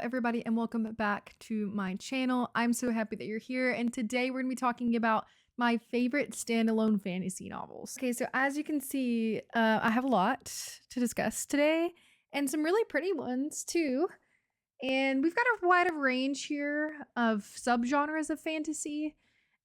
everybody, and welcome back to my channel. I'm so happy that you're here, and today we're going to be talking about my favorite standalone fantasy novels. Okay, so as you can see, I have a lot to discuss today, and some really pretty ones too. And we've got a wide range here of subgenres of fantasy.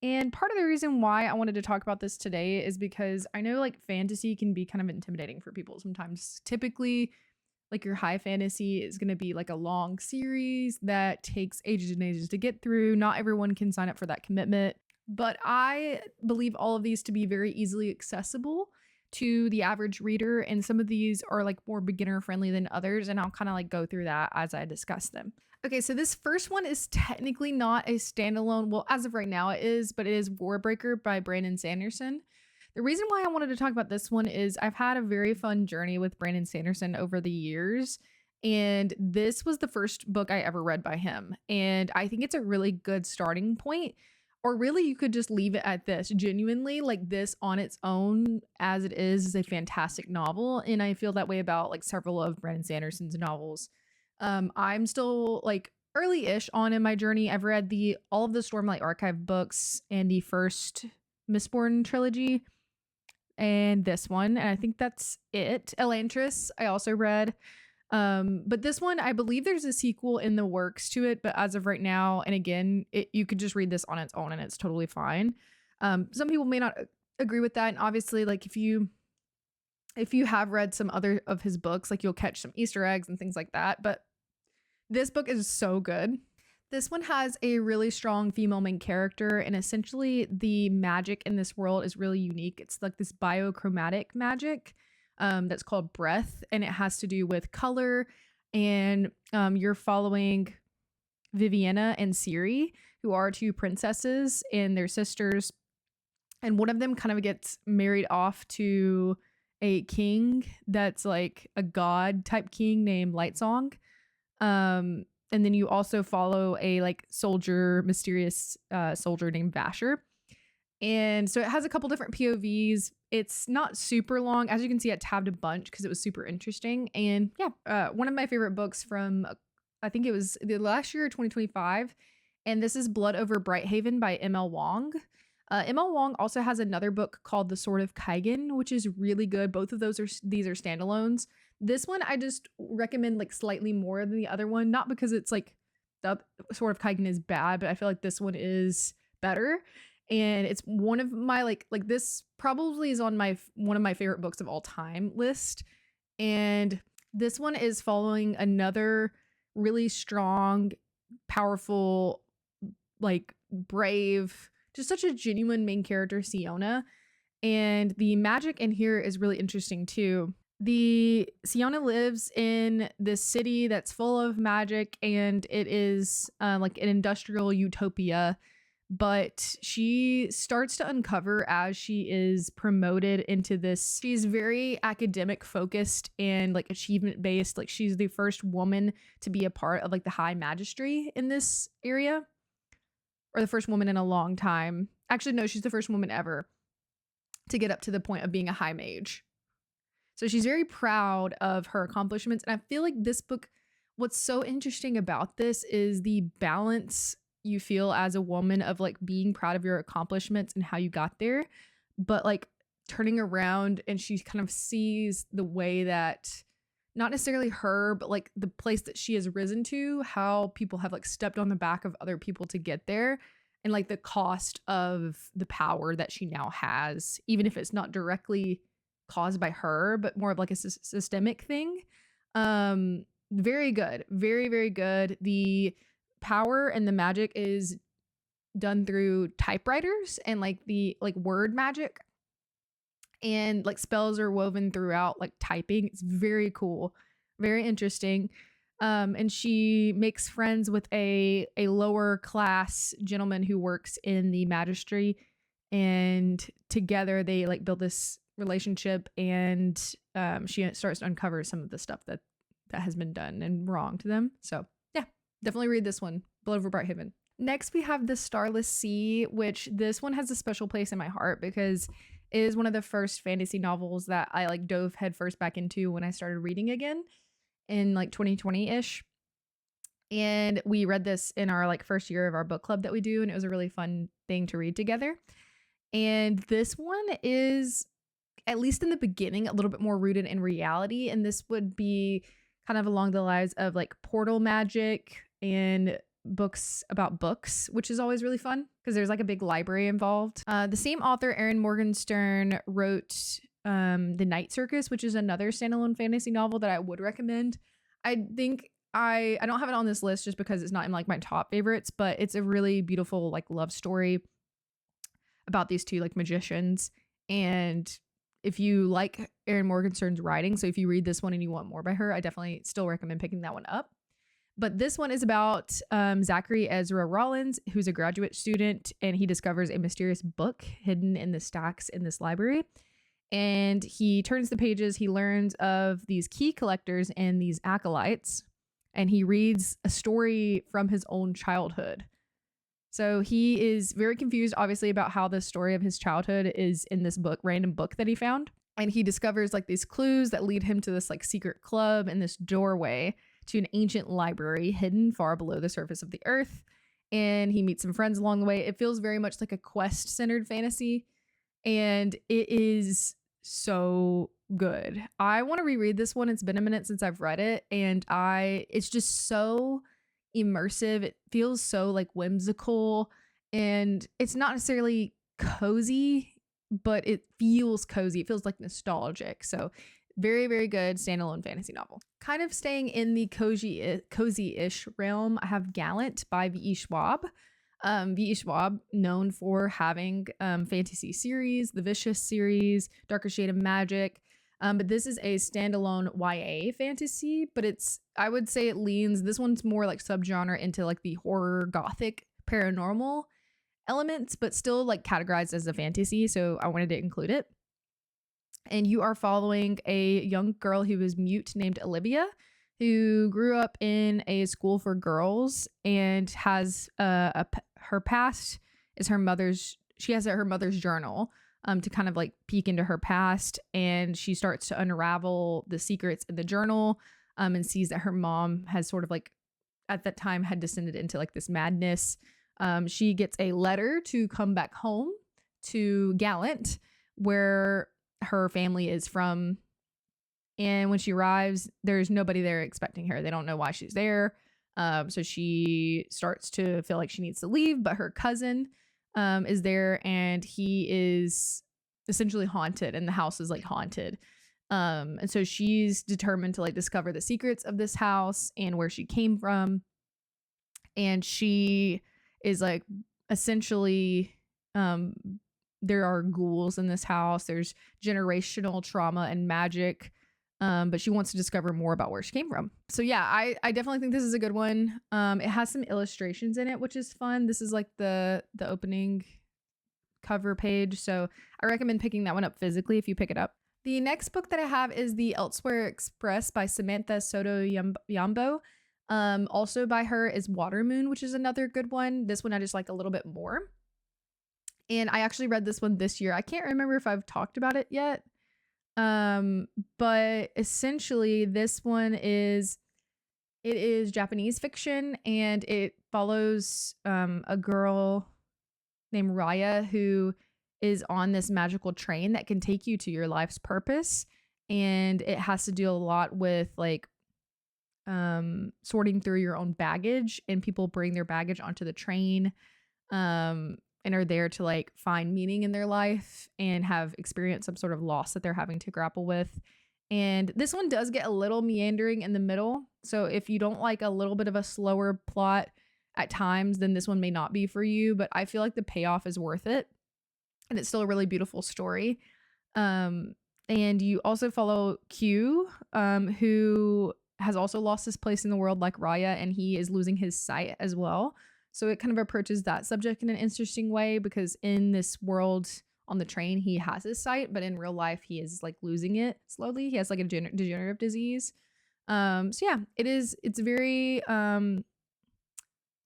And part of the reason why I wanted to talk about this today is because I know like fantasy can be kind of intimidating for people sometimes. Typically, like your high fantasy is going to be like a long series that takes ages and ages to get through. Not everyone can sign up for that commitment, but I believe all of these to be very easily accessible to the average reader, and some of these are like more beginner friendly than others, and I'll kind of like go through that as I discuss them. Okay, so this first one is technically not a standalone. Well, as of right now it is, but it is Warbreaker by Brandon Sanderson. The reason why I wanted to talk about this one is I've had a very fun journey with Brandon Sanderson over the years, and this was the first book I ever read by him, and I think it's a really good starting point. Or really, you could just leave it at this. Genuinely, like this on its own as it is a fantastic novel, and I feel that way about like several of Brandon Sanderson's novels. I'm still like early-ish on in my journey. I've read all of the Stormlight Archive books and the first Mistborn trilogy, and this one, and I think that's it. Elantris, I also read. But this one, I believe there's a sequel in the works to it, but as of right now, and again, you could just read this on its own and it's totally fine. Some people may not agree with that, and obviously, like if you have read some other of his books, like you'll catch some Easter eggs and things like that, but this book is so good. This one has a really strong female main character, and essentially the magic in this world is really unique. It's like this biochromatic magic that's called breath, and it has to do with color, and you're following Viviana and Ciri, who are two princesses and their sisters, and one of them kind of gets married off to a king that's like a god type king named Lightsong. And then you also follow a like mysterious soldier named Vasher. And so it has a couple different POVs. It's not super long. As you can see, I tabbed a bunch because it was super interesting. And yeah, one of my favorite books from, I think it was the last year, 2025. And this is Blood Over Brighthaven by M.L. Wong. M.L. Wong also has another book called The Sword of Kaigan, which is really good. Both of these are standalones. This one I just recommend like slightly more than the other one, not because it's like the Sword of Kaigan is bad, but I feel like this one is better. And it's one of my like this probably is on one of my favorite books of all time list. And this one is following another really strong, powerful, like brave, just such a genuine main character, Siona. And the magic in here is really interesting too. Siona lives in this city that's full of magic, and it is like an industrial utopia. But she starts to uncover as she is promoted into this. She's very academic focused and like achievement based. Like she's the first woman to be a part of like the high magistry in this area, or the first woman in a long time. Actually, no, she's the first woman ever to get up to the point of being a high mage. So she's very proud of her accomplishments. And I feel like this book, what's so interesting about this is the balance you feel as a woman of like being proud of your accomplishments and how you got there, but like turning around, and she kind of sees the way that not necessarily her, but like the place that she has risen to, how people have like stepped on the back of other people to get there, and like the cost of the power that she now has, even if it's not directly caused by her, but more of like a systemic thing. Very good. Very, very good. The power and the magic is done through typewriters and like the like word magic, and like spells are woven throughout like typing. It's very cool, very interesting. And she makes friends with a lower class gentleman who works in the magistry, and together they like build this relationship, and she starts to uncover some of the stuff that has been done and wrong to them. So yeah, definitely read this one, Blood Over Brighthaven. Next, we have the Starless Sea, which this one has a special place in my heart because it is one of the first fantasy novels that I like dove headfirst back into when I started reading again in like 2020-ish. And we read this in our like first year of our book club that we do, and it was a really fun thing to read together. And this one is, at least in the beginning, a little bit more rooted in reality. And this would be kind of along the lines of like portal magic and books about books, which is always really fun because there's like a big library involved. The same author, Erin Morgenstern, wrote The Night Circus, which is another standalone fantasy novel that I would recommend. I think I don't have it on this list just because it's not in like my top favorites, but it's a really beautiful like love story about these two like magicians. And if you like Erin Morgenstern's writing, so if you read this one and you want more by her, I definitely still recommend picking that one up. But this one is about Zachary Ezra Rollins, who's a graduate student, and he discovers a mysterious book hidden in the stacks in this library. And he turns the pages, he learns of these key collectors and these acolytes, and he reads a story from his own childhood. So he is very confused, obviously, about how the story of his childhood is in this book, random book that he found. And he discovers like these clues that lead him to this like secret club and this doorway to an ancient library hidden far below the surface of the earth. And he meets some friends along the way. It feels very much like a quest-centered fantasy, and it is so good. I want to reread this one. It's been a minute since I've read it, and it's just so immersive. It feels so like whimsical, and it's not necessarily cozy, but it feels cozy. It feels like nostalgic. So very, very good standalone fantasy novel. Kind of staying in the cozy-ish realm, I have Gallant by V.E. Schwab. V.E. Schwab, known for having fantasy series, the Vicious series, Darker Shade of Magic. But this is a standalone YA fantasy, but I would say it leans, this one's more like subgenre into like the horror, gothic, paranormal elements, but still like categorized as a fantasy. So I wanted to include it. And you are following a young girl who is mute named Olivia, who grew up in a school for girls and has her past is her mother's. She has her mother's journal to kind of like peek into her past, and she starts to unravel the secrets in the journal and sees that her mom has sort of like at that time had descended into like this madness. She gets a letter to come back home to Gallant, where her family is from. And when she arrives, there's nobody there expecting her. They don't know why she's there. So she starts to feel like she needs to leave, but her cousin is there, and he is essentially haunted, and the house is like haunted. And so she's determined to like discover the secrets of this house and where she came from. And she is like essentially there are ghouls in this house. There's generational trauma and magic. But she wants to discover more about where she came from. So yeah, I definitely think this is a good one. It has some illustrations in it, which is fun. This is like the opening cover page. So I recommend picking that one up physically if you pick it up. The next book that I have is The Elsewhere Express by Samantha Soto Yambo. Also by her is Watermoon, which is another good one. This one I just like a little bit more. And I actually read this one this year. I can't remember if I've talked about it yet. But essentially this one is Japanese fiction, and it follows a girl named Raya who is on this magical train that can take you to your life's purpose. And it has to deal a lot with like sorting through your own baggage, and people bring their baggage onto the train and are there to like find meaning in their life and have experienced some sort of loss that they're having to grapple with. And this one does get a little meandering in the middle. So if you don't like a little bit of a slower plot at times, then this one may not be for you, but I feel like the payoff is worth it. And it's still a really beautiful story. And you also follow Q, who has also lost his place in the world like Raya, and he is losing his sight as well. So it kind of approaches that subject in an interesting way, because in this world on the train, he has his sight, but in real life, he is like losing it slowly. He has like a degenerative disease. So yeah, it's very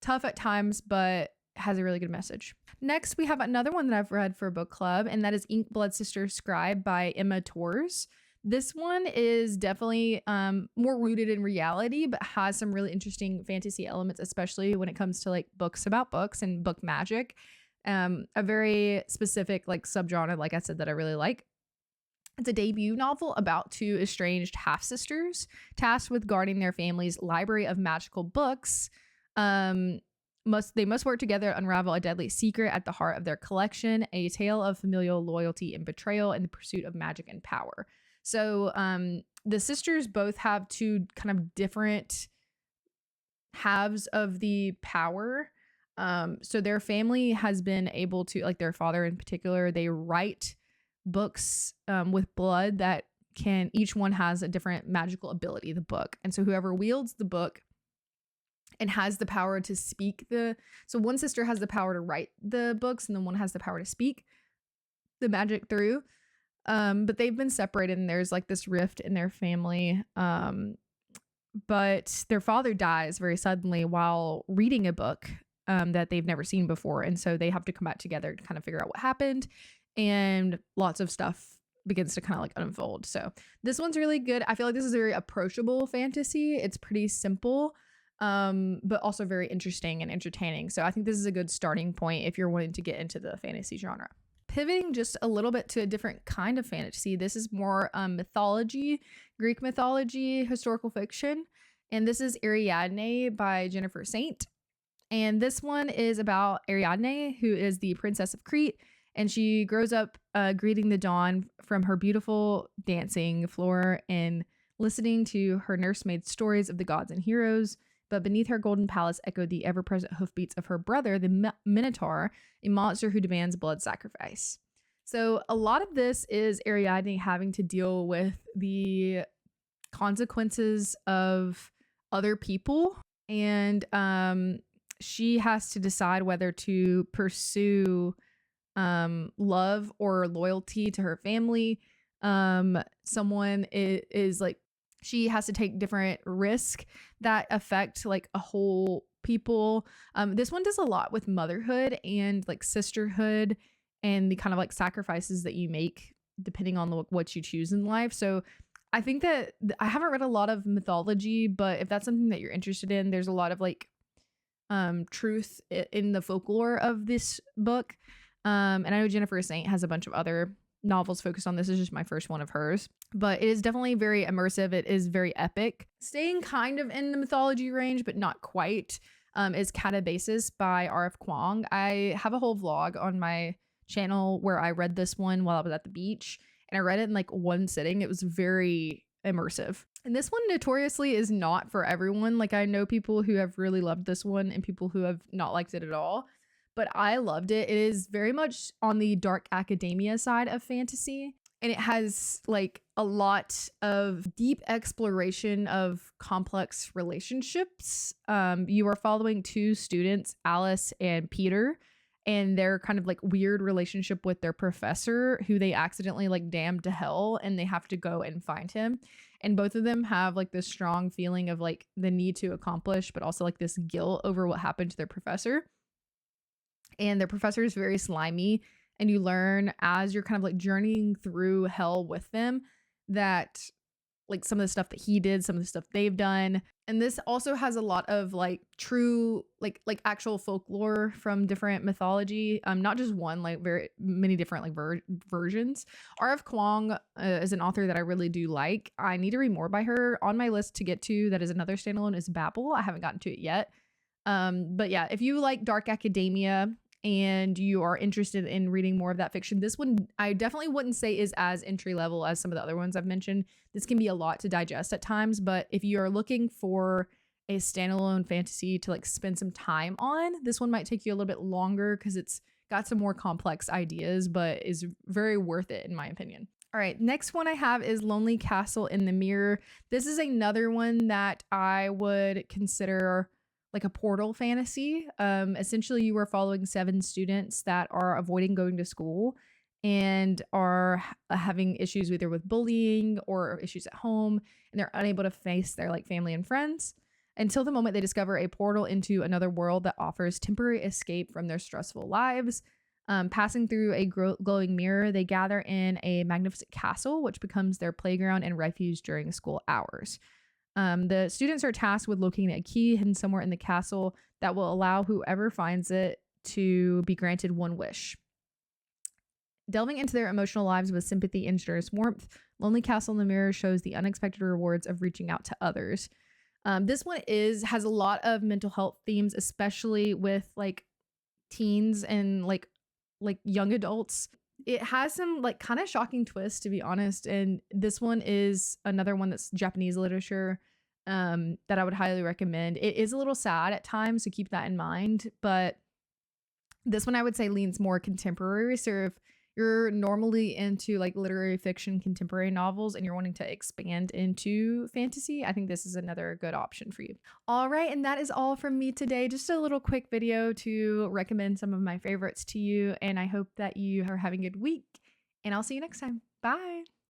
tough at times, but has a really good message. Next, we have another one that I've read for book club, and that is Ink Blood Sister Scribe by Emma Torres. This one is definitely more rooted in reality, but has some really interesting fantasy elements, especially when it comes to like books about books and book magic. A very specific like subgenre, like I said, that I really like. It's a debut novel about two estranged half-sisters tasked with guarding their family's library of magical books. They must work together to unravel a deadly secret at the heart of their collection, a tale of familial loyalty and betrayal in the pursuit of magic and power. So the sisters both have two kind of different halves of the power. So their family has been able to, like their father in particular, they write books with blood that can, each one has a different magical ability, the book. And so whoever wields the book and has the power to speak so one sister has the power to write the books and then one has the power to speak the magic through. But they've been separated and there's like this rift in their family. But their father dies very suddenly while reading a book that they've never seen before. And so they have to come back together to kind of figure out what happened. And lots of stuff begins to kind of like unfold. So this one's really good. I feel like this is a very approachable fantasy. It's pretty simple, but also very interesting and entertaining. So I think this is a good starting point if you're wanting to get into the fantasy genre. Pivoting just a little bit to a different kind of fantasy. This is more mythology, Greek mythology, historical fiction. And this is Ariadne by Jennifer Saint. And this one is about Ariadne, who is the princess of Crete. And she grows up greeting the dawn from her beautiful dancing floor and listening to her nursemaid's stories of the gods and heroes. But beneath her golden palace echoed the ever-present hoofbeats of her brother, the Minotaur, a monster who demands blood sacrifice. So a lot of this is Ariadne having to deal with the consequences of other people. And she has to decide whether to pursue love or loyalty to her family. Someone is like, she has to take different risks that affect like a whole people. This one does a lot with motherhood and like sisterhood and the kind of like sacrifices that you make depending on what you choose in life. So I think that I haven't read a lot of mythology, but if that's something that you're interested in, there's a lot of like truth in the folklore of this book. And I know Jennifer Saint has a bunch of other novels focused on this. Is just my first one of hers, but it is definitely very immersive. It is very epic, staying kind of in the mythology range, but not quite. Is Katabasis by RF Kuang. I have a whole vlog on my channel where I read this one while I was at the beach, and I read it in like one sitting. It was very immersive. And this one notoriously is not for everyone. Like I know people who have really loved this one and people who have not liked it at all. But I loved it. It is very much on the dark academia side of fantasy. And it has like a lot of deep exploration of complex relationships. You are following two students, Alice and Peter, and their kind of like weird relationship with their professor, who they accidentally like damned to hell, and they have to go and find him. And both of them have like this strong feeling of like the need to accomplish, but also like this guilt over what happened to their professor. And their professor is very slimy, and you learn as you're kind of like journeying through hell with them that like some of the stuff that he did, some of the stuff they've done. And this also has a lot of like true like actual folklore from different mythology, not just one, like very many different like versions. RF Kuang is an author that I really do like. I need to read more by her. On my list to get to that is another standalone is Babel. I haven't gotten to it yet. But yeah, if you like dark academia and you are interested in reading more of that fiction, this one I definitely wouldn't say is as entry level as some of the other ones I've mentioned. This can be a lot to digest at times, but if you are looking for a standalone fantasy to like spend some time on, this one might take you a little bit longer because it's got some more complex ideas, but is very worth it in my opinion. All right, next one I have is Lonely Castle in the Mirror. This is another one that I would consider like a portal fantasy. Essentially, you are following 7 students that are avoiding going to school and are having issues either with bullying or issues at home, and they're unable to face their like family and friends until the moment they discover a portal into another world that offers temporary escape from their stressful lives. Passing through a glowing mirror, they gather in a magnificent castle, which becomes their playground and refuge during school hours. The students are tasked with locating a key hidden somewhere in the castle that will allow whoever finds it to be granted one wish. Delving into their emotional lives with sympathy and generous warmth, Lonely Castle in the Mirror shows the unexpected rewards of reaching out to others. This one has a lot of mental health themes, especially with like teens and like young adults. It has some like kind of shocking twists, to be honest. And this one is another one that's Japanese literature that I would highly recommend. It is a little sad at times, so keep that in mind. But this one I would say leans more contemporary. So if you're normally into like literary fiction, contemporary novels, and you're wanting to expand into fantasy, I think this is another good option for you. All right, and that is all from me today. Just a little quick video to recommend some of my favorites to you, and I hope that you are having a good week, and I'll see you next time. Bye.